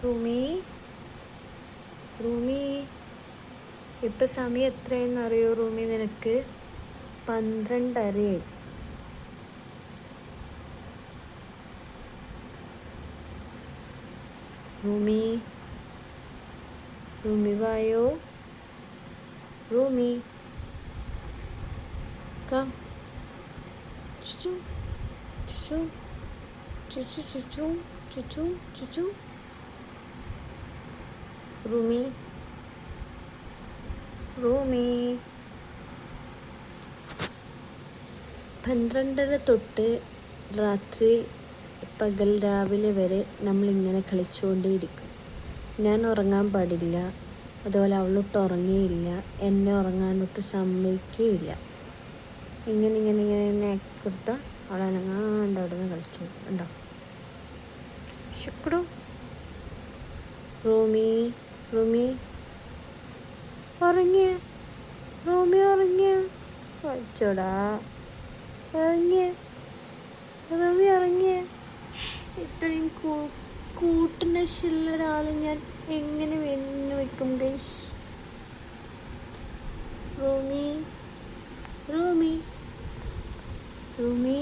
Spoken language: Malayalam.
റൂമി റൂമി ഇപ്പം സമയം എത്രയെന്നറിയോ റൂമി നിനക്ക്? 12:30. റൂമി റൂമി വായോ. റൂമി കം. ചുച്ചു ചുച്ചു ചുച്ചു ചുച്ചു ചുച്ചു ചുച്ചു. റൂമി റൂമി 12:30 തൊട്ട് രാത്രി പകൽ രാവിലെ വരെ നമ്മളിങ്ങനെ കളിച്ചുകൊണ്ടേയിരിക്കും. ഞാൻ ഉറങ്ങാൻ പാടില്ല, അതുപോലെ അവളൊട്ട് ഉറങ്ങിയില്ല, എന്നെ ഉറങ്ങാനൊട്ട് സമ്മതിക്കുകയില്ല. ഇങ്ങനെ ഇങ്ങനെ ഇങ്ങനെ എന്നെ കൊടുത്താൽ അവളനങ്ങാണ്ട് അവിടെ നിന്ന് കളിച്ചു ഉണ്ടോ. ശുക്രു റൂമി റൂമി ഉറങ്ങിയ റൂമി ഉറങ്ങിയ കളിച്ചോടാ. ഉറങ്ങിയ റൂമി ഉറങ്ങിയ. ഇത്രയും കൂട്ടിനുള്ള ഒരാൾ ഞാൻ എങ്ങനെ വേണ്ടി വെക്കും ഗൈസ്? റൂമി റൂമി റൂമി